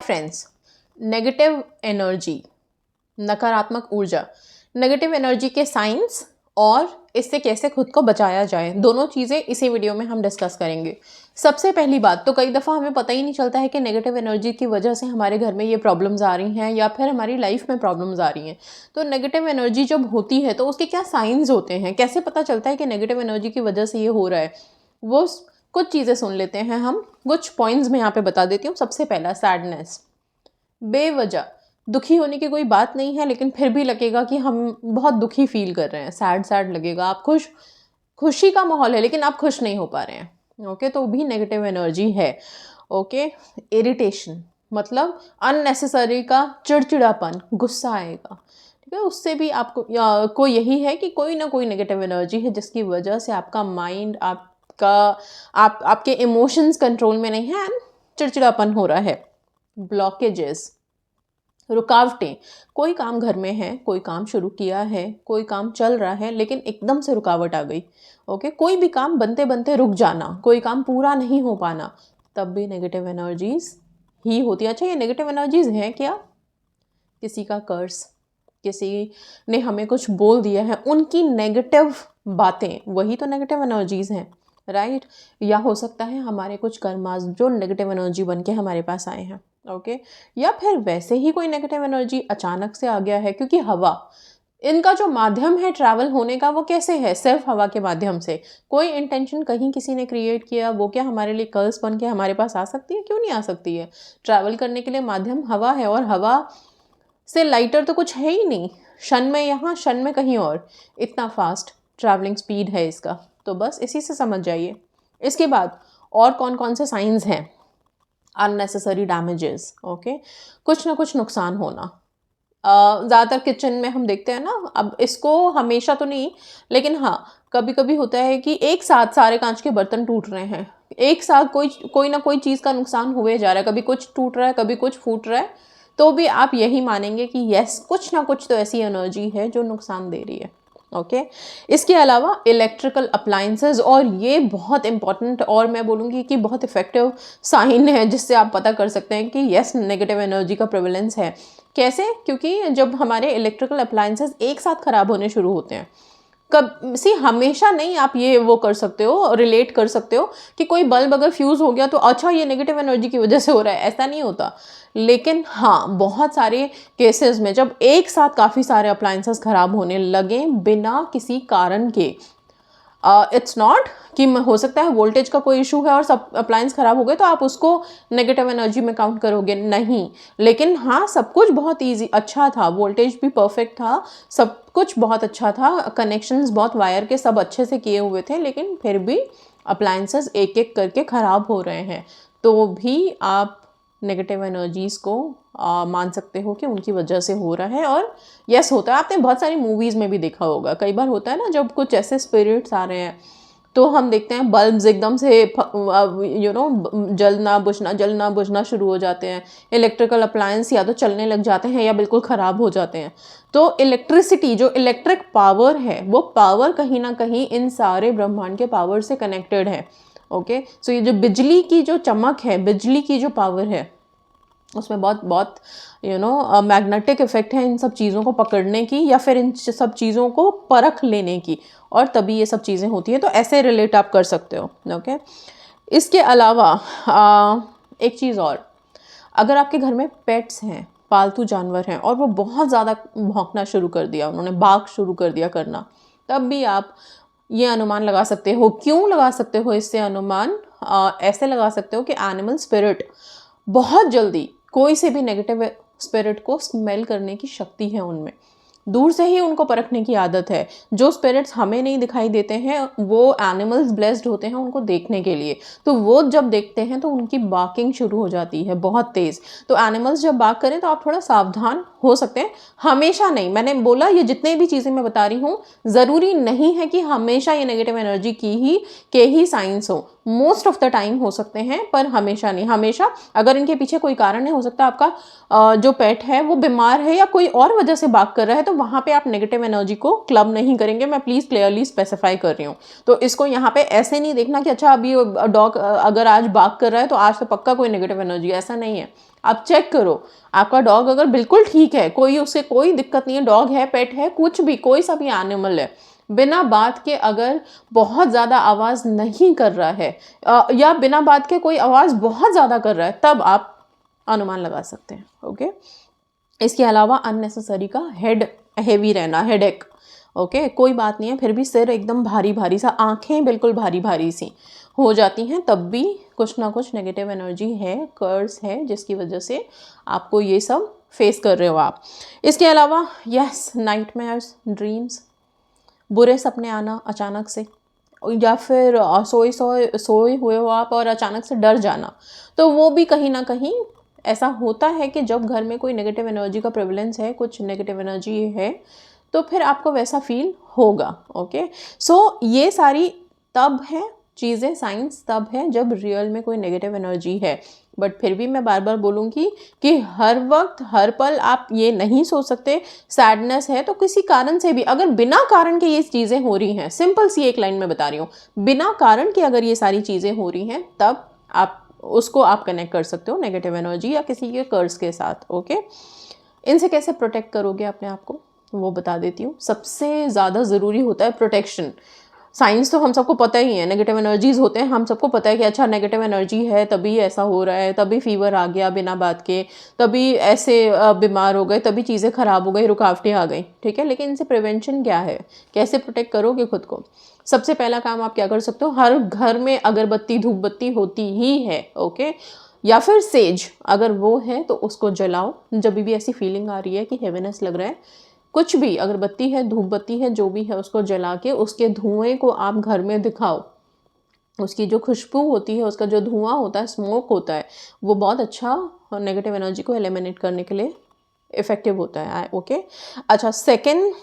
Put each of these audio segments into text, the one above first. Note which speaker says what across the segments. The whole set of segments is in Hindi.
Speaker 1: फ्रेंड्स, नेगेटिव एनर्जी, नकारात्मक ऊर्जा, नेगेटिव एनर्जी के साइंस और इससे कैसे खुद को बचाया जाए, दोनों चीज़ें इसी वीडियो में हम डिस्कस करेंगे। सबसे पहली बात तो कई दफ़ा हमें पता ही नहीं चलता है कि नेगेटिव एनर्जी की वजह से हमारे घर में ये प्रॉब्लम्स आ रही हैं या फिर हमारी लाइफ में प्रॉब्लम्स आ रही हैं। तो नेगेटिव एनर्जी जब होती है तो उसके क्या साइंस होते हैं, कैसे पता चलता है कि नेगेटिव एनर्जी की वजह से ये हो रहा है, वो कुछ चीज़ें सुन लेते हैं हम। कुछ पॉइंट्स मैं यहाँ पे बता देती हूँ। सबसे पहला, सैडनेस। बेवजह दुखी होने की कोई बात नहीं है, लेकिन फिर भी लगेगा कि हम बहुत दुखी फील कर रहे हैं, सैड सैड लगेगा। आप खुशी का माहौल है लेकिन आप खुश नहीं हो पा रहे हैं, ओके, तो भी नेगेटिव एनर्जी है। ओके, इरिटेशन मतलब अननेसेसरी का चिड़चिड़ापन, गुस्सा आएगा, ठीक है, उससे भी आपको यही है कि कोई ना कोई नेगेटिव एनर्जी है जिसकी वजह से आपका माइंड, आपके इमोशंस कंट्रोल में नहीं है, चिड़चिड़ापन हो रहा है। ब्लॉकेजेस, रुकावटें, कोई काम घर में है, कोई काम शुरू किया है, कोई काम चल रहा है लेकिन एकदम से रुकावट आ गई, ओके, कोई भी काम बनते बनते रुक जाना, कोई काम पूरा नहीं हो पाना, तब भी नेगेटिव एनर्जीज ही होती है। अच्छा, ये नेगेटिव एनर्जीज हैं क्या? किसी का कर्स, किसी ने हमें कुछ बोल दिया है, उनकी नेगेटिव बातें, वही तो नेगेटिव एनर्जीज हैं, राइट। या हो सकता है हमारे कुछ कर्मास जो नेगेटिव एनर्जी बन के हमारे पास आए हैं, ओके। या फिर वैसे ही कोई नेगेटिव एनर्जी अचानक से आ गया है, क्योंकि हवा, इनका जो माध्यम है ट्रैवल होने का वो कैसे है? सिर्फ हवा के माध्यम से। कोई इंटेंशन कहीं किसी ने क्रिएट किया, वो क्या हमारे लिए कर्स बन के हमारे पास आ सकती है? क्यों नहीं आ सकती है? ट्रैवल करने के लिए माध्यम हवा है, और हवा से लाइटर तो कुछ है ही नहीं। क्षण में यहाँ, क्षण में कहीं और, इतना फास्ट ट्रैवलिंग स्पीड है इसका। तो बस इसी से समझ जाइए। इसके बाद और कौन कौन से साइंस हैं? अननेसेसरी डैमेजेस, ओके, कुछ ना कुछ नुकसान होना। ज़्यादातर किचन में हम देखते हैं ना, अब इसको हमेशा तो नहीं, लेकिन हाँ कभी कभी होता है कि एक साथ सारे कांच के बर्तन टूट रहे हैं, एक साथ कोई ना कोई चीज़ का नुकसान हुए जा रहा है, कभी कुछ टूट रहा है, कभी कुछ फूट रहा है, तो भी आप यही मानेंगे कि यस, कुछ ना कुछ तो ऐसी एनर्जी है जो नुकसान दे रही है, ओके। इसके अलावा इलेक्ट्रिकल अप्लायंसेस, और ये बहुत इंपॉर्टेंट और मैं बोलूँगी कि बहुत इफेक्टिव साइन है जिससे आप पता कर सकते हैं कि यस, नेगेटिव एनर्जी का प्रेवलेंस है। कैसे? क्योंकि जब हमारे इलेक्ट्रिकल अप्लायंसेस एक साथ ख़राब होने शुरू होते हैं, हमेशा नहीं आप ये वो कर सकते हो, रिलेट कर सकते हो कि कोई बल्ब अगर फ्यूज़ हो गया तो अच्छा ये नेगेटिव एनर्जी की वजह से हो रहा है, ऐसा नहीं होता। लेकिन हाँ, बहुत सारे केसेस में जब एक साथ काफ़ी सारे अप्लायंसेस ख़राब होने लगे बिना किसी कारण के, इट्स नॉट कि हो सकता है वोल्टेज का कोई इशू है और सब अप्लायंस ख़राब हो गए तो आप उसको नेगेटिव एनर्जी में काउंट करोगे, नहीं। लेकिन हाँ, सब कुछ बहुत ईजी, अच्छा था, वोल्टेज भी परफेक्ट था, सब कुछ बहुत अच्छा था, कनेक्शंस बहुत वायर के सब अच्छे से किए हुए थे, लेकिन फिर भी अप्लायंसेस एक एक करके ख़राब हो रहे हैं, तो भी आप नेगेटिव एनर्जीज़ को मान सकते हो कि उनकी वजह से हो रहा है। और यस, होता है, आपने बहुत सारी मूवीज़ में भी देखा होगा, कई बार होता है ना जब कुछ ऐसे स्पिरिट्स आ रहे हैं तो हम देखते हैं बल्ब्स एकदम से जलना बुझना शुरू हो जाते हैं, इलेक्ट्रिकल अप्लायंस या तो चलने लग जाते हैं या बिल्कुल ख़राब हो जाते हैं। तो इलेक्ट्रिसिटी, जो इलेक्ट्रिक पावर है, वो पावर कहीं ना कहीं इन सारे ब्रह्मांड के पावर से कनेक्टेड है, ओके। सो ये जो बिजली की जो चमक है, बिजली की जो पावर है, उसमें बहुत बहुत मैग्नेटिक इफेक्ट है इन सब चीज़ों को पकड़ने की या फिर इन सब चीज़ों को परख लेने की, और तभी ये सब चीज़ें होती हैं। तो ऐसे रिलेट आप कर सकते हो, ओके। इसके अलावा एक चीज़ और, अगर आपके घर में पेट्स हैं, पालतू जानवर हैं, और वो बहुत ज़्यादा भौंकना शुरू कर दिया, उन्होंने बाग शुरू कर दिया करना, तब भी आप ये अनुमान लगा सकते हो। क्यों लगा सकते हो इससे अनुमान? ऐसे लगा सकते हो कि एनिमल स्पिरिट बहुत जल्दी कोई से भी नेगेटिव स्पिरिट को स्मेल करने की शक्ति है उनमें, दूर से ही उनको परखने की आदत है। जो स्पिरिट्स हमें नहीं दिखाई देते हैं वो एनिमल्स ब्लेस्ड होते हैं उनको देखने के लिए, तो वो जब देखते हैं तो उनकी बार्किंग शुरू हो जाती है बहुत तेज़। तो एनिमल्स जब बार्क करें तो आप थोड़ा सावधान हो सकते हैं, हमेशा नहीं। मैंने बोला ये जितने भी चीज़ें मैं बता रही हूँ ज़रूरी नहीं है कि हमेशा ये नेगेटिव एनर्जी के ही साइंस हो, मोस्ट ऑफ द टाइम हो सकते हैं पर हमेशा नहीं। हमेशा अगर इनके पीछे कोई कारण है, हो सकता है आपका जो पेट है वो बीमार है या कोई और वजह से बार्क कर रहा है, तो वहाँ पे आप नेगेटिव एनर्जी को क्लब नहीं करेंगे। मैं प्लीज़ क्लियरली स्पेसिफाई कर रही हूँ। तो इसको यहाँ पे ऐसे नहीं देखना कि अच्छा अभी डॉग अगर आज बार्क कर रहा है तो आज तो पक्का कोई नेगेटिव एनर्जी, ऐसा नहीं है। आप चेक करो, आपका डॉग अगर बिल्कुल ठीक है, कोई उससे कोई दिक्कत नहीं है, डॉग है, पेट है, कुछ भी, कोई सा भी एनिमल है, बिना बात के अगर बहुत ज़्यादा आवाज़ नहीं कर रहा है या बिना बात के कोई आवाज़ बहुत ज़्यादा कर रहा है, तब आप अनुमान लगा सकते हैं। ओके, इसके अलावा अननेसेसरी का हेड हेवी रहना, हेडेक, ओके, कोई बात नहीं है, फिर भी सिर एकदम भारी भारी सा, आंखें बिल्कुल भारी भारी सी हो जाती हैं, तब भी कुछ ना कुछ नेगेटिव एनर्जी है, कर्स है, जिसकी वजह से आपको ये सब फेस कर रहे हो आप। इसके अलावा यस, नाइटमेयर्स, ड्रीम्स, बुरे सपने आना अचानक से, या फिर सोए हुए हो आप और अचानक से डर जाना, तो वो भी कहीं ना कहीं ऐसा होता है कि जब घर में कोई नेगेटिव एनर्जी का प्रेवलेंस है, कुछ नेगेटिव एनर्जी है, तो फिर आपको वैसा फील होगा। ओके, सो ये सारी तब है चीज़ें, साइंस तब है जब रियल में कोई नेगेटिव एनर्जी है। बट फिर भी मैं बार बार बोलूँगी कि हर वक्त हर पल आप ये नहीं सोच सकते। सैडनेस है तो किसी कारण से भी, अगर बिना कारण के ये चीज़ें हो रही हैं, सिंपल सी एक लाइन में बता रही हूँ, बिना कारण के अगर ये सारी चीज़ें हो रही हैं, तब आप कनेक्ट कर सकते हो नेगेटिव एनर्जी या किसी के कर्स के साथ। ओके, इनसे कैसे प्रोटेक्ट करोगे अपने आप को, वो बता देती हूँ। सबसे ज़्यादा ज़रूरी होता है प्रोटेक्शन। साइंस तो हम सबको पता ही है, नेगेटिव एनर्जीज़ होते हैं, हम सबको पता है कि अच्छा नेगेटिव एनर्जी है तभी ऐसा हो रहा है, तभी फीवर आ गया बिना बात के, तभी ऐसे बीमार हो गए, तभी चीज़ें ख़राब हो गई, रुकावटें आ गई, ठीक है। लेकिन इनसे प्रिवेंशन क्या है, कैसे प्रोटेक्ट करोगे खुद को? सबसे पहला काम आप क्या कर सकते हो, हर घर में अगरबत्ती धूप बत्ती होती ही है, ओके, या फिर सेज अगर वो है तो उसको जलाओ। जब भी ऐसी फीलिंग आ रही है कि हेवीनेस लग रहा है, कुछ भी, अगरबत्ती है, धूप बत्ती है, जो भी है, उसको जला के उसके धुएं को आप घर में दिखाओ। उसकी जो खुशबू होती है, उसका जो धुआं होता है, स्मोक होता है, वो बहुत अच्छा नेगेटिव एनर्जी को एलिमिनेट करने के लिए इफ़ेक्टिव होता है। ओके, अच्छा, सेकंड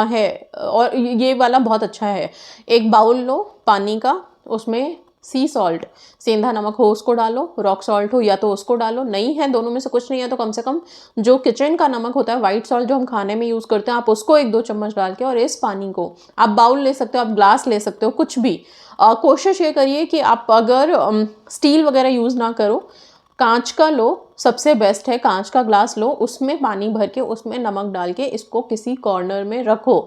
Speaker 1: है, और ये वाला बहुत अच्छा है, एक बाउल लो पानी का, उसमें सी सॉल्ट, सेंधा नमक हो उसको डालो, रॉक सॉल्ट हो या तो उसको डालो, नहीं है दोनों में से कुछ नहीं है तो कम से कम जो किचन का नमक होता है, वाइट सॉल्ट जो हम खाने में यूज़ करते हैं, आप उसको 1-2 चम्मच डाल के, और इस पानी को आप बाउल ले सकते हो, आप ग्लास ले सकते हो, कुछ भी। कोशिश ये करिए कि आप अगर स्टील वगैरह यूज़ ना करो, कांच का लो, सबसे बेस्ट है, कांच का ग्लास लो, उसमें पानी भर के उसमें नमक डाल के इसको किसी कॉर्नर में रखो।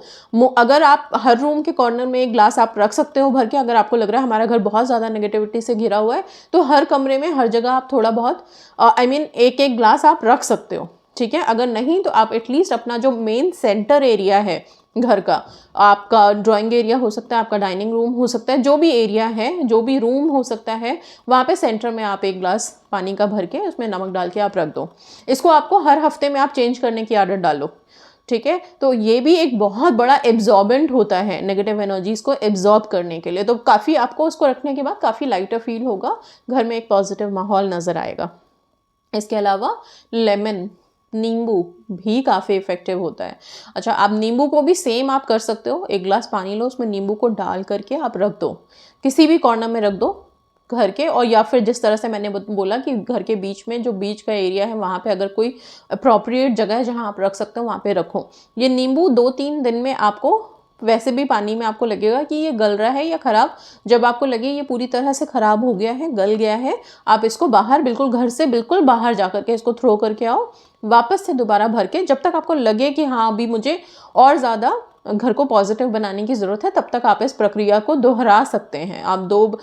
Speaker 1: अगर आप हर रूम के कॉर्नर में एक ग्लास आप रख सकते हो भर के, अगर आपको लग रहा है हमारा घर बहुत ज़्यादा नेगेटिविटी से घिरा हुआ है, तो हर कमरे में हर जगह आप थोड़ा बहुत एक एक ग्लास आप रख सकते हो, ठीक है। अगर नहीं तो आप एटलीस्ट अपना जो मेन सेंटर एरिया है घर का, आपका ड्राइंग एरिया हो सकता है, आपका डाइनिंग रूम हो सकता है, जो भी एरिया है, जो भी रूम हो सकता है, वहाँ पे सेंटर में आप एक ग्लास पानी का भर के उसमें नमक डाल के आप रख दो। इसको आपको हर हफ्ते में आप चेंज करने की आदत डालो, ठीक है। तो ये भी एक बहुत बड़ा एब्जॉर्बेंट होता है नेगेटिव एनर्जीज को एब्जॉर्ब करने के लिए, तो काफ़ी आपको उसको रखने के बाद काफ़ी लाइटर फील होगा, घर में एक पॉजिटिव माहौल नज़र आएगा। इसके अलावा लेमन, नींबू भी काफ़ी इफ़ेक्टिव होता है। अच्छा, आप नींबू को भी सेम आप कर सकते हो, एक ग्लास पानी लो, उसमें नींबू को डाल करके आप रख दो, किसी भी कॉर्नर में रख दो घर के, और या फिर जिस तरह से मैंने बोला कि घर के बीच में जो बीच का एरिया है, वहाँ पे अगर कोई अप्रोप्रिएट जगह है जहाँ आप रख सकते हो, वहाँ पे रखो। ये नींबू 2-3 दिन में आपको, वैसे भी पानी में आपको लगेगा कि ये गल रहा है या ख़राब, जब आपको लगे ये पूरी तरह से ख़राब हो गया है, गल गया है, आप इसको बाहर, बिल्कुल घर से बिल्कुल बाहर जा करके इसको थ्रो करके आओ, वापस से दोबारा भर के, जब तक आपको लगे कि हाँ अभी मुझे और ज़्यादा घर को पॉजिटिव बनाने की ज़रूरत है, तब तक आप इस प्रक्रिया को दोहरा सकते हैं। आप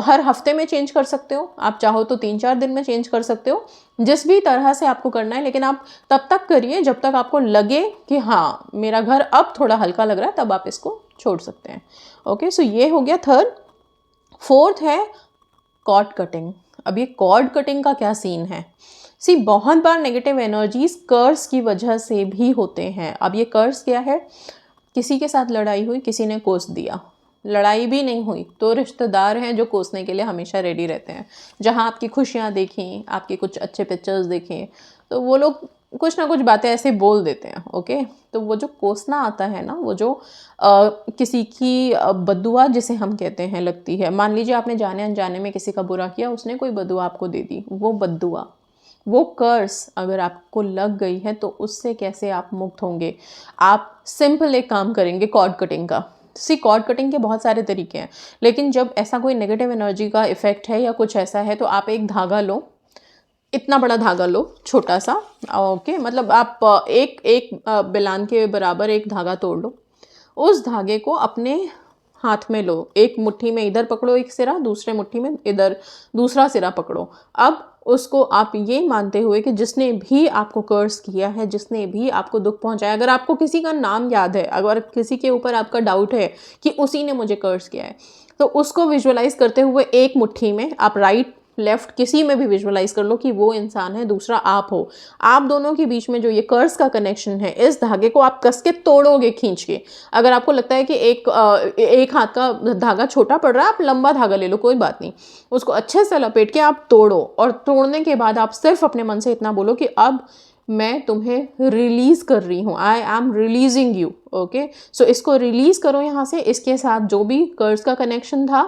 Speaker 1: हर हफ्ते में चेंज कर सकते हो, आप चाहो तो 3-4 दिन में चेंज कर सकते हो, जिस भी तरह से आपको करना है, लेकिन आप तब तक करिए जब तक आपको लगे कि हाँ मेरा घर अब थोड़ा हल्का लग रहा है, तब आप इसको छोड़ सकते हैं। ओके, सो ये हो गया थर्ड। फोर्थ है कॉर्ड कटिंग। अब ये कॉर्ड कटिंग का क्या सीन है? बहुत बार नेगेटिव एनर्जीज कर्स की वजह से भी होते हैं। अब ये कर्स क्या है? किसी के साथ लड़ाई हुई, किसी ने कोस दिया, लड़ाई भी नहीं हुई तो रिश्तेदार हैं जो कोसने के लिए हमेशा रेडी रहते हैं। जहाँ आपकी खुशियाँ देखी, आपके कुछ अच्छे पिक्चर्स देखें, तो वो लोग कुछ ना कुछ बातें ऐसे बोल देते हैं। ओके, तो वो जो कोसना आता है ना, वो जो किसी की बद्दुआ जिसे हम कहते हैं लगती है। मान लीजिए आपने जाने अनजाने में किसी का बुरा किया, उसने कोई बद्दुआ आपको दे दी, वो बद्दुआ, वो कर्स अगर आपको लग गई है तो उससे कैसे आप मुक्त होंगे? आप सिंपल एक काम करेंगे, कॉर्ड कटिंग का। कॉर्ड कटिंग के बहुत सारे तरीके हैं, लेकिन जब ऐसा कोई नेगेटिव एनर्जी का इफेक्ट है या कुछ ऐसा है, तो आप एक धागा लो, इतना बड़ा धागा लो, छोटा सा, ओके, मतलब आप एक एक बेलन के बराबर एक धागा तोड़ लो। उस धागे को अपने हाथ में लो, एक मुट्ठी में इधर पकड़ो एक सिरा, दूसरे मुट्ठी में इधर दूसरा सिरा पकड़ो। अब उसको आप ये मानते हुए कि जिसने भी आपको कर्स किया है, जिसने भी आपको दुख पहुंचाया, अगर आपको किसी का नाम याद है, अगर किसी के ऊपर आपका डाउट है कि उसी ने मुझे कर्स किया है, तो उसको विजुअलाइज करते हुए एक मुट्ठी में आप राइट लेफ्ट किसी में भी विजुअलाइज कर लो कि वो इंसान है, दूसरा आप हो। आप दोनों के बीच में जो ये कर्स का कनेक्शन है, इस धागे को आप कस के तोड़ोगे खींच के। अगर आपको लगता है कि एक हाथ का धागा छोटा पड़ रहा है, आप लंबा धागा ले लो, कोई बात नहीं, उसको अच्छे से लपेट के आप तोड़ो। और तोड़ने के बाद आप सिर्फ अपने मन से इतना बोलो कि अब मैं तुम्हें रिलीज कर रही हूँ, I am releasing you. Okay, so इसको रिलीज करो यहाँ से। इसके साथ जो भी कर्स का कनेक्शन था,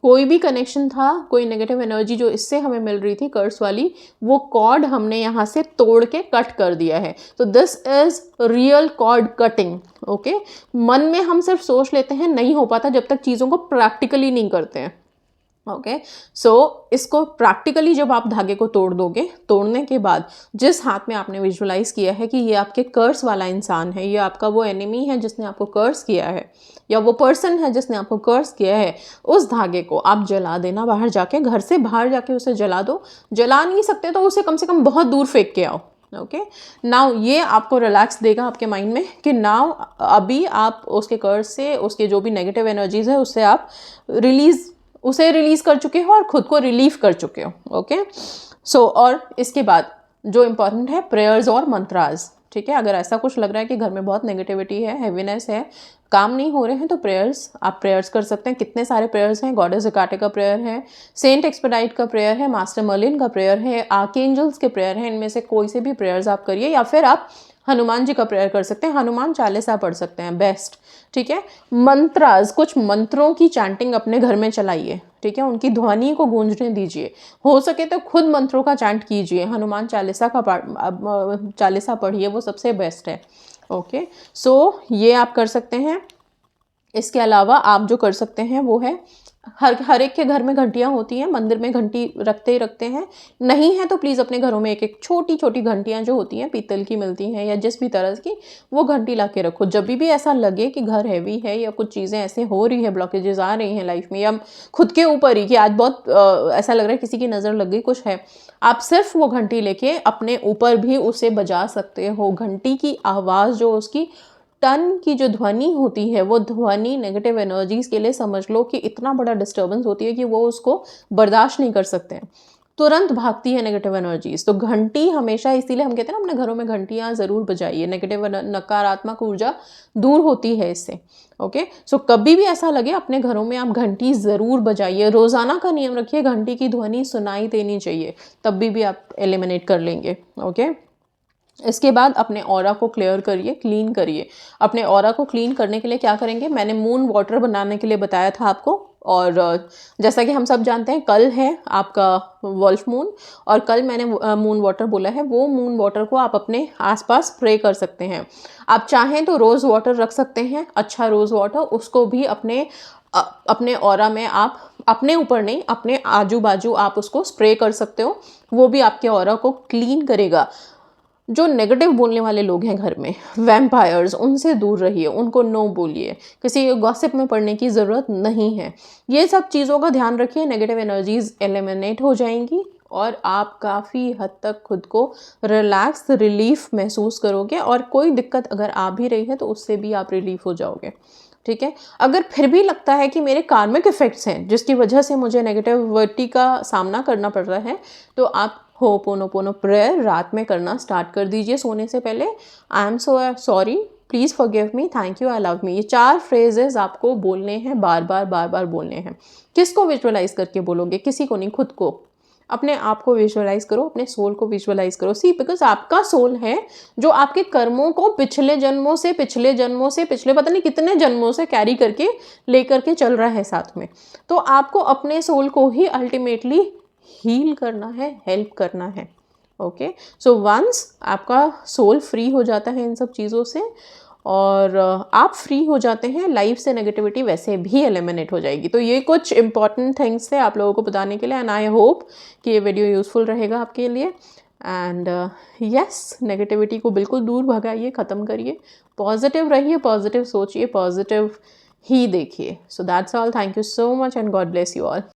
Speaker 1: कोई भी कनेक्शन था, कोई नेगेटिव एनर्जी जो इससे हमें मिल रही थी कर्स वाली, वो कॉर्ड हमने यहाँ से तोड़ के कट कर दिया है। तो this is real cord cutting. Okay, मन में हम सिर्फ सोच लेते हैं, नहीं हो पाता जब तक चीज़ों को प्रैक्टिकली नहीं करते हैं। ओके, सो इसको प्रैक्टिकली जब आप धागे को तोड़ दोगे, तोड़ने के बाद जिस हाथ में आपने विजुअलाइज किया है कि ये आपके कर्स वाला इंसान है, ये आपका वो एनिमी है जिसने आपको कर्स किया है, या वो पर्सन है जिसने आपको कर्स किया है, उस धागे को आप जला देना। बाहर जाके, घर से बाहर जाके उसे जला दो। जला नहीं सकते तो उसे कम से कम बहुत दूर फेंक के आओ। ओके, नाउ ये आपको रिलैक्स देगा आपके माइंड में कि नाउ अभी आप उसके कर्स से, उसके जो भी नेगेटिव एनर्जीज है, उससे आप उसे रिलीज कर चुके हो और खुद को रिलीफ कर चुके हो। ओके, सो और इसके बाद जो इम्पोर्टेंट है, प्रेयर्स और मंत्रास। ठीक है, अगर ऐसा कुछ लग रहा है कि घर में बहुत नेगेटिविटी है, हैवीनेस है, काम नहीं हो रहे हैं, तो प्रेयर्स, आप प्रेयर्स कर सकते हैं। कितने सारे प्रेयर्स हैं, गॉडेस हेकाटे का प्रेयर है, सेंट एक्सपेडाइट का प्रेयर है, मास्टर मर्लिन का प्रेयर है, आर्कएंजल्स के प्रेयर हैं। इनमें से कोई से भी प्रेयर्स आप करिए, या फिर आप हनुमान जी का प्रेयर कर सकते हैं, हनुमान चालीसा पढ़ सकते हैं, बेस्ट। ठीक है, मंत्रास, कुछ मंत्रों की चैंटिंग अपने घर में चलाइए। ठीक है, उनकी ध्वनि को गूंजने दीजिए। हो सके तो खुद मंत्रों का चैंट कीजिए, हनुमान चालीसा का चालीसा पढ़िए, वो सबसे बेस्ट है। ओके, सो ये आप कर सकते हैं। इसके अलावा आप जो कर सकते हैं वो है, हर एक के घर में घंटियाँ होती हैं, मंदिर में घंटी रखते ही रखते हैं। नहीं है तो प्लीज़ अपने घरों में एक एक छोटी छोटी घंटियाँ जो होती हैं, पीतल की मिलती हैं या जिस भी तरह की, वो घंटी ला के रखो। जब भी ऐसा लगे कि घर हैवी है या कुछ चीज़ें ऐसे हो रही है, ब्लॉकेजेस आ रही हैं लाइफ में, या खुद के ऊपर ही कि आज बहुत ऐसा लग रहा है किसी की नज़र लग गई, कुछ है, आप सिर्फ वो घंटी लेके अपने ऊपर भी उसे बजा सकते हो। घंटी की आवाज़, जो उसकी टन की जो ध्वनि होती है, वो ध्वनि नेगेटिव एनर्जीज के लिए समझ लो कि इतना बड़ा डिस्टर्बेंस होती है कि वो उसको बर्दाश्त नहीं कर सकते हैं, तुरंत भागती है नेगेटिव एनर्जीज। तो घंटी हमेशा, इसीलिए हम कहते हैं ना, अपने घरों में घंटियाँ ज़रूर बजाइए, नेगेटिव नकारात्मक ऊर्जा दूर होती है इससे। ओके, सो कभी भी ऐसा लगे अपने घरों में आप घंटी ज़रूर बजाइए। रोज़ाना का नियम रखिए, घंटी की ध्वनि सुनाई देनी चाहिए, तब भी आप एलिमिनेट कर लेंगे। ओके, इसके बाद अपने ऑरा को क्लियर करिए, क्लीन करिए। अपने ऑरा को क्लीन करने के लिए क्या करेंगे, मैंने मून वाटर बनाने के लिए बताया था आपको। और जैसा कि हम सब जानते हैं, कल है आपका वॉल्फ मून, और कल मैंने मून वाटर बोला है, वो मून वाटर को आप अपने आसपास स्प्रे कर सकते हैं। आप चाहें तो रोज़ वाटर रख सकते हैं, अच्छा रोज़ वाटर, उसको भी अपने ऑरा में आप, अपने ऊपर नहीं, अपने आजू बाजू आप उसको स्प्रे कर सकते हो। वो भी आपके ऑरा को क्लीन करेगा। जो नेगेटिव बोलने वाले लोग हैं घर में, वैम्पायर्स, उनसे दूर रहिए, उनको नो बोलिए, किसी गॉसिप में पड़ने की ज़रूरत नहीं है। ये सब चीज़ों का ध्यान रखिए, नेगेटिव एनर्जीज एलिमिनेट हो जाएंगी और आप काफ़ी हद तक खुद को रिलैक्स, रिलीफ महसूस करोगे। और कोई दिक्कत अगर आ भी रही है तो उससे भी आप रिलीफ हो जाओगे। ठीक है, अगर फिर भी लगता है कि मेरे कार्मिक इफ़ेक्ट्स हैं जिसकी वजह से मुझे नेगेटिविटी का सामना करना पड़ रहा है, तो आप होपोनोपोनो प्रेयर रात में करना स्टार्ट कर दीजिए सोने से पहले। I am so sorry, please forgive me, thank you, I love me. ये 4 फ्रेजेस आपको बोलने हैं, बार बार बोलने हैं। किसको विजुअलाइज करके बोलोगे, किसी को नहीं, खुद को, अपने आप को विजुअलाइज करो, अपने सोल को विजुअलाइज करो। सी, बिकॉज आपका सोल है जो आपके कर्मों को पिछले जन्मों से पिछले पता नहीं कितने जन्मों से कैरी करके लेकर के चल रहा है साथ में। तो आपको अपने सोल को ही अल्टीमेटली हील करना है, हेल्प करना है। ओके, सो वंस आपका सोल फ्री हो जाता है इन सब चीज़ों से, और आप फ्री हो जाते हैं, लाइफ से नेगेटिविटी वैसे भी एलिमिनेट हो जाएगी। तो ये कुछ इंपॉर्टेंट थिंग्स थे आप लोगों को बताने के लिए, एंड आई होप कि ये वीडियो यूज़फुल रहेगा आपके लिए। एंड यस, नेगेटिविटी को बिल्कुल दूर भगाइए, ख़त्म करिए, पॉजिटिव रहिए, पॉजिटिव सोचिए, पॉजिटिव ही देखिए। So that's all, thank you so much and God bless you all.